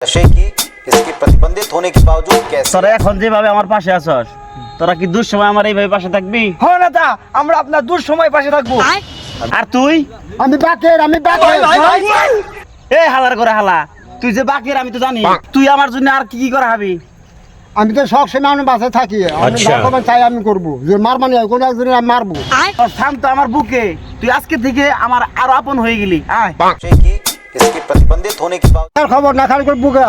नशे की इसके प्रतिबंधित होने के बावजूद कैसे তোরা এখন যেভাবে আমার পাশে আছস তোরা কি দুঃসময় আমার এইভাবে পাশে থাকবি? হ্যাঁ নেতা, আমরা আপনার দুঃসময় পাশে থাকবো। আর তুই আমি বাকের এই হালার করে হালা, তুই যে বাকির আমি তো জানি, তুই আমার জন্য আর কি কি করা হবি? আমি তো সব সময় আমার বাসায় থাকি, আমি যখন চাই আমি করবো, যে মারবা নিয়ে কোনো একজনের আমি মারবো। তোর থাম তো আমার বুকে, তুই আজকে থেকে আমার আরো আপন হয়ে গেলি। আয় नशे की इसके प्रतिबंधित होने के बावजूद তার খবর না খালি করে বুকে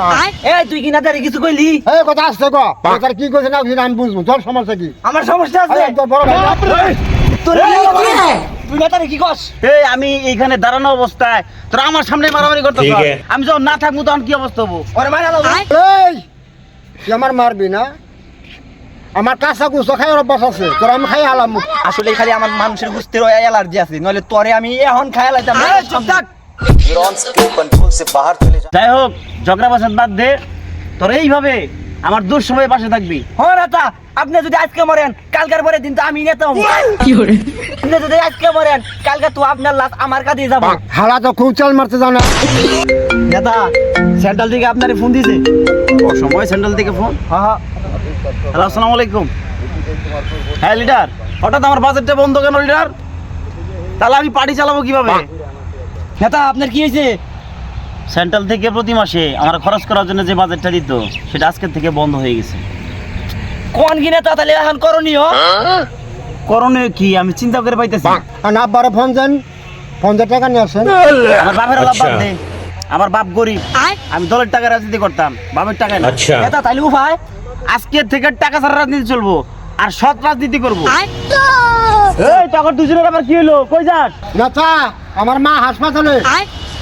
এই তুই কি না তারে কিছু কইলি? এই কথা আসছে গো, তার কি করছে না করছে আমি বুঝবো, তোর সমস্যা কি? আমার সমস্যা আছে। আরে তোর বড় ভাই তুই না তারে কি কস? এই আমি এইখানে দাঁড়ানো অবস্থায় তোরা আমার সামনে মারামারি করতেছ, আমি যখন না থাকবো তখন কি অবস্থা হবো? ওরে মারা দাও। এই তুই আমার মারবি না? আমার কাঁচা গুছো খাই অভ্যাস আছে, তোর আমি খাই আলাম। আসলে খালি আমার মানুষের গুস্তের অ্যালার্জি আছে, নইলে তোরে আমি এখন খাই লাইতাম না। চুপ থাক। न्यूरॉन्स के कंट्रोल से बाहर चले जाए। যাই হোক, ঝগড়া বাসাদ বাদ দে, তোর এইভাবে আমার দুঃসময়ে পাশে থাকবি। হ্যাঁ নেতা, আপনি যদি আজকে মরেন কালকার পরে দিন তো আমি নেতা হবো। আপনি যদি আজকে মরেন কালকে তো আপনার লাশ আমার কাছে যাবো। হালা তো খুব চাল মারতে জানা। নেতা সেন্ট্রাল থেকে আপনারে ফোন দিছে। ও সময় সেন্ট্রাল থেকে ফোন। হ্যাঁ হ্যালো, আসসালামু আলাইকুম। হ্যাঁ লিডার, হঠাৎ আমার বাজেটটা বন্ধ কেন লিডার? তাহলে আমি পার্টি চালাবো কিভাবে? নেতা আপনার কি হয়েছে? সেন্ট্রাল থেকে প্রতি মাসে আমার খরচ করার জন্য যে বাজেটটা দিত সেটা আজকের থেকে বন্ধ হয়ে গেছে। কোন কি নেতা তাহলে এখন করণীয়? করণীয় কি আমি চিন্তা করে পাইতেছি। আর আব্বারে ফোন দেন, 50 টাকা নিয়ে আসেন। আমার বাপের লাভ বাদ দে, আমার বাপ গরিব, আমি দলের টাকা রাজনীতি করতাম, বাপের টাকা না। নেতা তাহলে উপায়? আজকের থেকে টাকা ছাড়া রাজনীতি চলবো আর সৎ রাজনীতি করবো। এই তখন দুজনের আবার কি হলো, কই যাস? নেতা আমার মা হাসপাতালে,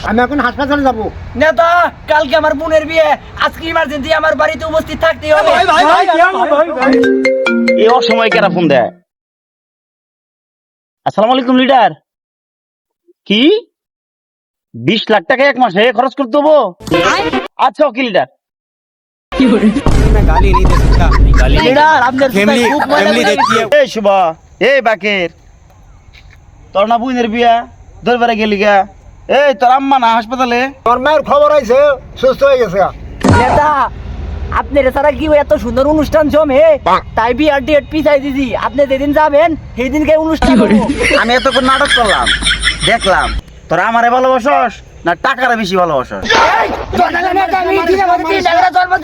আমি এখন হাসপাতালে যাবো। নেতা কালকে আমার বোনের বিয়ে, আজকে ইমার্জেন্সি আমার বাড়িতে উপস্থিত থাকতে হবে। এই অসময় কেরা ফোন দেয়? আসসালামু আলাইকুম লিডার। কি 20 লাখ টাকা এক মাসে খরচ করতে হবো? আচ্ছা ওকে লিডার। লিডার আপনার খুব মজা লাগছে। এই শুভা, এই বাকের, তোর না বুইনের বিয়া দরবারে গেলি গা? এই তোর আম্মা না হাসপাতালে? তোর মায়ের খবর আইছে, সুস্থ হয়ে গেছে। নেতা আপনার ছাড়া কি এত সুন্দর অনুষ্ঠান জমে, তাই বিয়ার ডেট পিছাই দিছি। আপনি যেদিন যাবেন সেই দিনকে অনুষ্ঠান হবো। আমি এতক্ষণ নাটক করলাম, দেখলাম তোরা আমারে ভালোবাসস না টাকারে বেশি ভালোবাসস? জন্ম